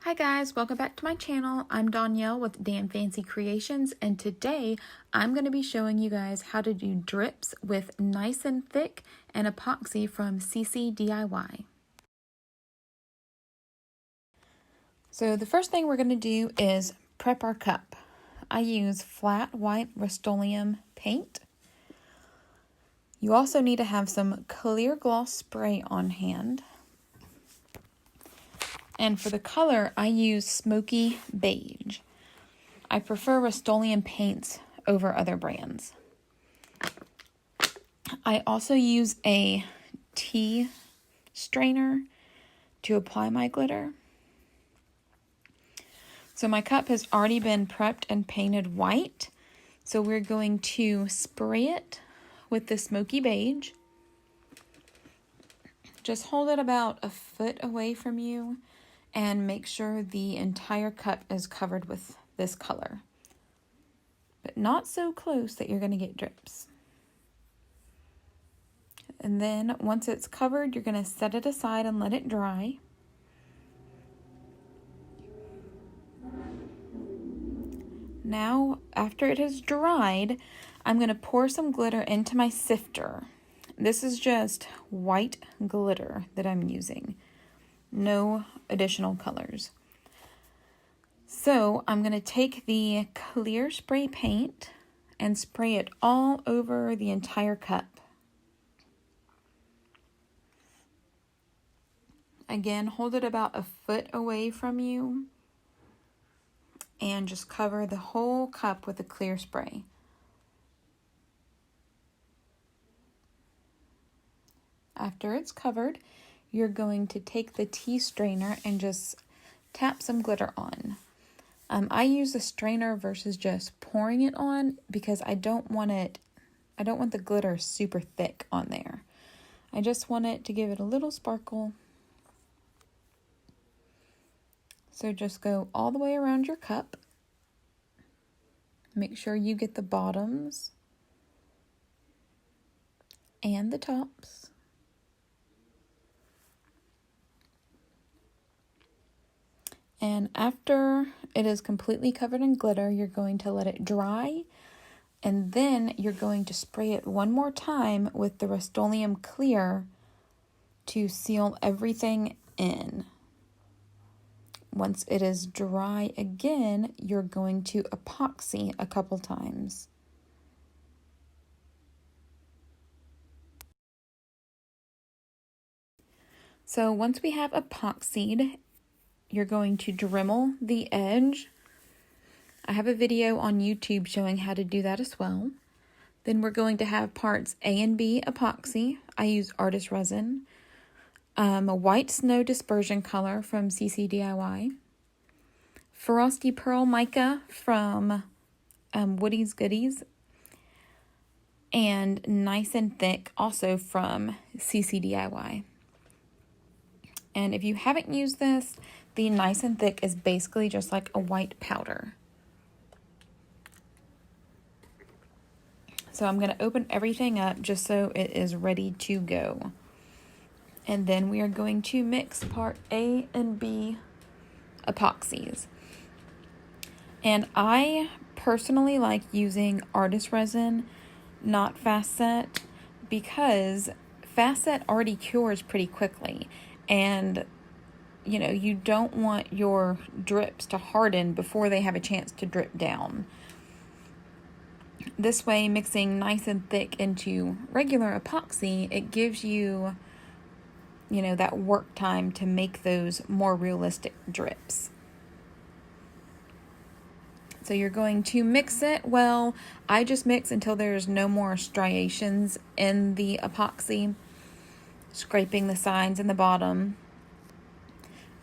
Hi guys, welcome back to my channel. I'm Danielle with Damn Fancy Creations, and today I'm going to be showing you guys how to do drips with Nice and Thick and epoxy from CC DIY. So the first thing we're going to do is prep our cup. I use flat white Rust-oleum paint. You also need to have some clear gloss spray on hand. And for the color, I use smoky beige. I prefer Rust-oleum paints over other brands. I also use a tea strainer to apply my glitter. So my cup has already been prepped and painted white. So we're going to spray it with the smoky beige. Just hold it about a foot away from you and make sure the entire cup is covered with this color, but not so close that you're going to get drips. And then once it's covered, you're going to set it aside and let it dry. Now, after it has dried, I'm going to pour some glitter into my sifter. This is just white glitter that I'm using. No additional colors. So I'm going to take the clear spray paint and spray it all over the entire cup. Again, hold it about a foot away from you and just cover the whole cup with the clear spray. After it's covered, you're going to take the tea strainer and just tap some glitter on. I use a strainer versus just pouring it on because I don't want the glitter super thick on there. I just want it to give it a little sparkle. So just go all the way around your cup. Make sure you get the bottoms and the tops. And after it is completely covered in glitter, you're going to let it dry, and then you're going to spray it one more time with the Rust-oleum clear to seal everything in. Once it is dry again, you're going to epoxy a couple times. So once we have epoxied, you're going to Dremel the edge. I have a video on YouTube showing how to do that as well. Then we're going to have parts A and B epoxy. I use artist resin. A white snow dispersion color from CC DIY. Frosty Pearl mica from Woody's Goodies. And Nice and Thick also from CC DIY. And if you haven't used this, the Nice and Thick is basically just like a white powder. So I'm going to open everything up just so it is ready to go. And then we are going to mix part A and B epoxies. And I personally like using artist resin, not fast set, because fast set already cures pretty quickly. And you know, you don't want your drips to harden before they have a chance to drip down. This way, mixing Nice and Thick into regular epoxy, it gives you, you know, that work time to make those more realistic drips. So you're going to mix it well. I just mix until there's no more striations in the epoxy, scraping the sides and the bottom.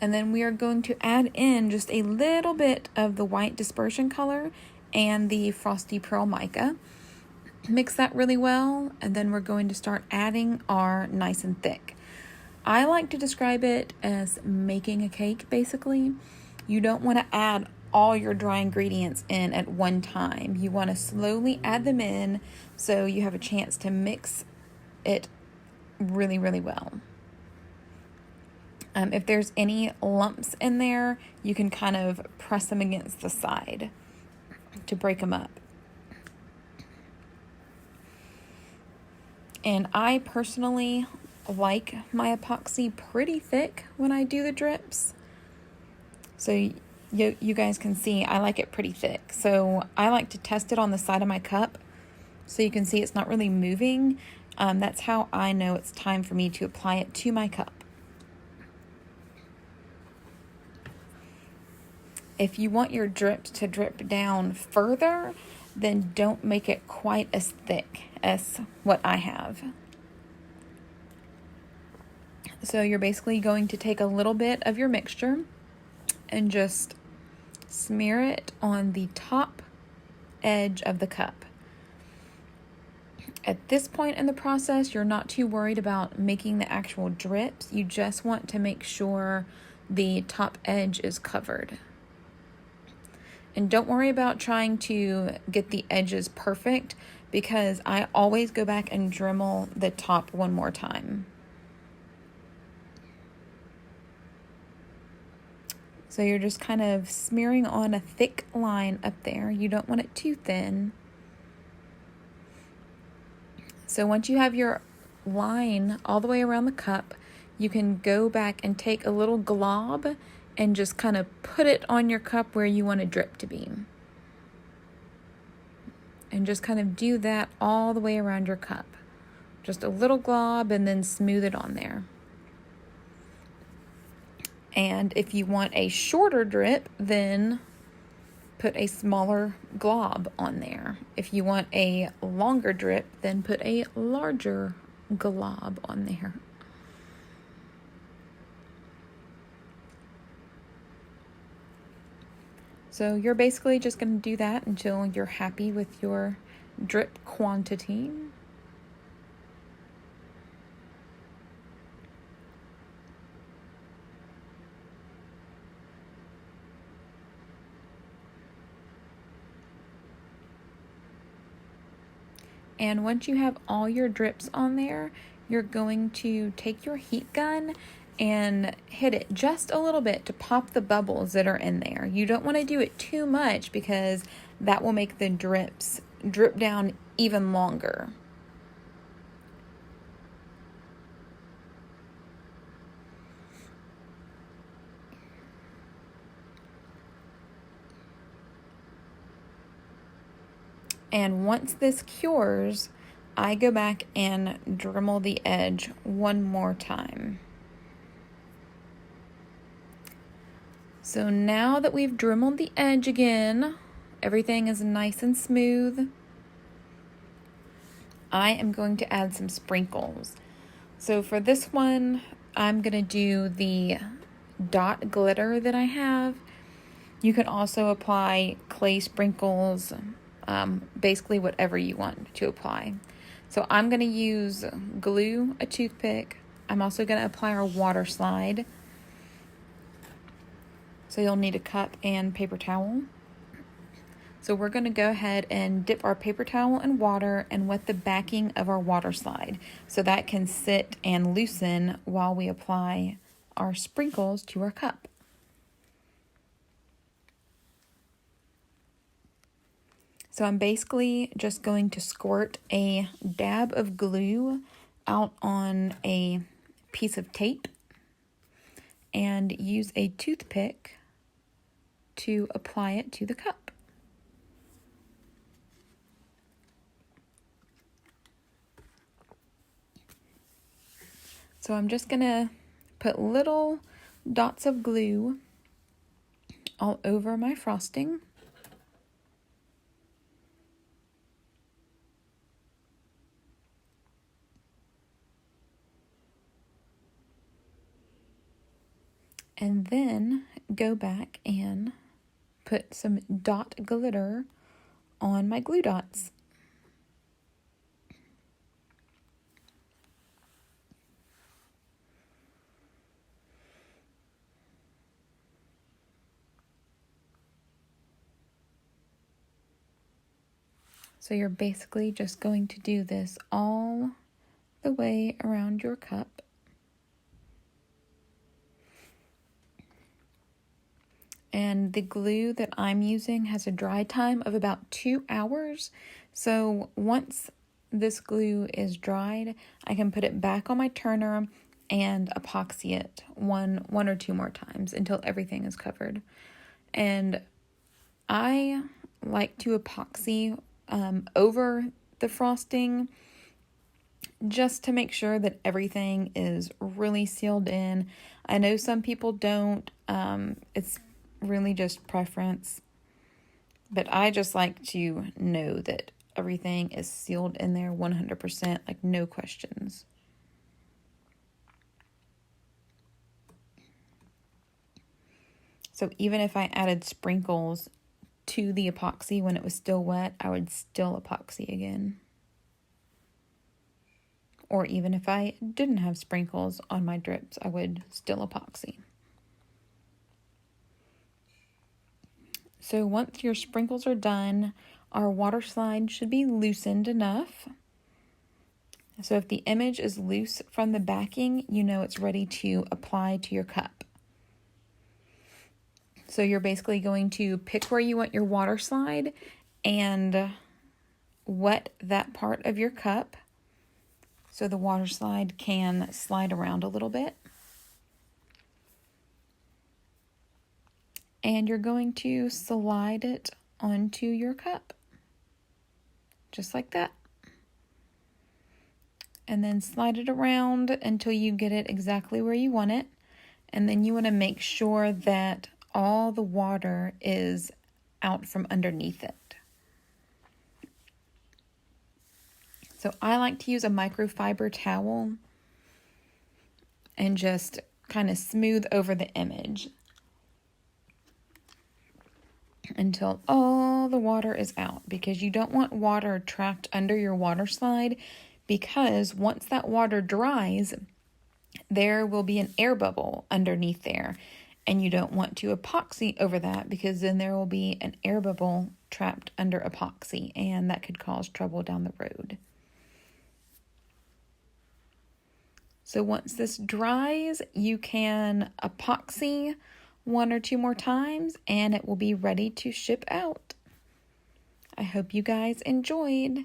And then we are going to add in just a little bit of the white dispersion color and the Frosty Pearl mica. Mix that really well, and then we're going to start adding our Nice and Thick. I like to describe it as making a cake, basically. You don't want to add all your dry ingredients in at one time. You want to slowly add them in so you have a chance to mix it really, really well. If there's any lumps in there, you can kind of press them against the side to break them up. And I personally like my epoxy pretty thick when I do the drips. So you guys can see I like it pretty thick. So I like to test it on the side of my cup so you can see it's not really moving. That's how I know it's time for me to apply it to my cup. If you want your drips to drip down further, then don't make it quite as thick as what I have. So you're basically going to take a little bit of your mixture and just smear it on the top edge of the cup. At this point in the process, you're not too worried about making the actual drips. You just want to make sure the top edge is covered. And don't worry about trying to get the edges perfect, because I always go back and Dremel the top one more time. So you're just kind of smearing on a thick line up there. You don't want it too thin. So once you have your line all the way around the cup, you can go back and take a little glob and just kind of put it on your cup where you want a drip to be. And just kind of do that all the way around your cup. Just a little glob and then smooth it on there. And if you want a shorter drip, then put a smaller glob on there. If you want a longer drip, then put a larger glob on there. So you're basically just going to do that until you're happy with your drip quantity. And once you have all your drips on there, you're going to take your heat gun and hit it just a little bit to pop the bubbles that are in there. You don't want to do it too much because that will make the drips drip down even longer. And once this cures, I go back and Dremel the edge one more time. So now that we've Dremeled the edge again, everything is nice and smooth, I am going to add some sprinkles. So for this one, I'm going to do the dot glitter that I have. You can also apply clay sprinkles, basically whatever you want to apply. So I'm going to use glue, a toothpick. I'm also going to apply our Waterslide. So you'll need a cup and paper towel. So we're going to go ahead and dip our paper towel in water and wet the backing of our Waterslide so that can sit and loosen while we apply our sprinkles to our cup. So I'm basically just going to squirt a dab of glue out on a piece of tape and use a toothpick to apply it to the cup. So I'm just going to put little dots of glue all over my frosting. And then go back and put some dot glitter on my glue dots. So you're basically just going to do this all the way around your cup. And the glue that I'm using has a dry time of about 2 hours. So once this glue is dried, I can put it back on my turner and epoxy it one or two more times until everything is covered. And I like to epoxy over the frosting just to make sure that everything is really sealed in. I know some people don't. It's really just preference. But I just like to know that everything is sealed in there 100%, like no questions. So even if I added sprinkles to the epoxy when it was still wet, I would still epoxy again. Or even if I didn't have sprinkles on my drips, I would still epoxy. So once your sprinkles are done, our water slide should be loosened enough. So if the image is loose from the backing, you know it's ready to apply to your cup. So you're basically going to pick where you want your water slide and wet that part of your cup so the water slide can slide around a little bit. And you're going to slide it onto your cup, just like that. And then slide it around until you get it exactly where you want it. And then you want to make sure that all the water is out from underneath it. So I like to use a microfiber towel and just kind of smooth over the image until all the water is out, because you don't want water trapped under your water slide, because once that water dries, there will be an air bubble underneath there, and you don't want to epoxy over that, because then there will be an air bubble trapped under epoxy, and that could cause trouble down the road. So once this dries, you can epoxy 1 or 2 more times and it will be ready to ship out. I hope you guys enjoyed.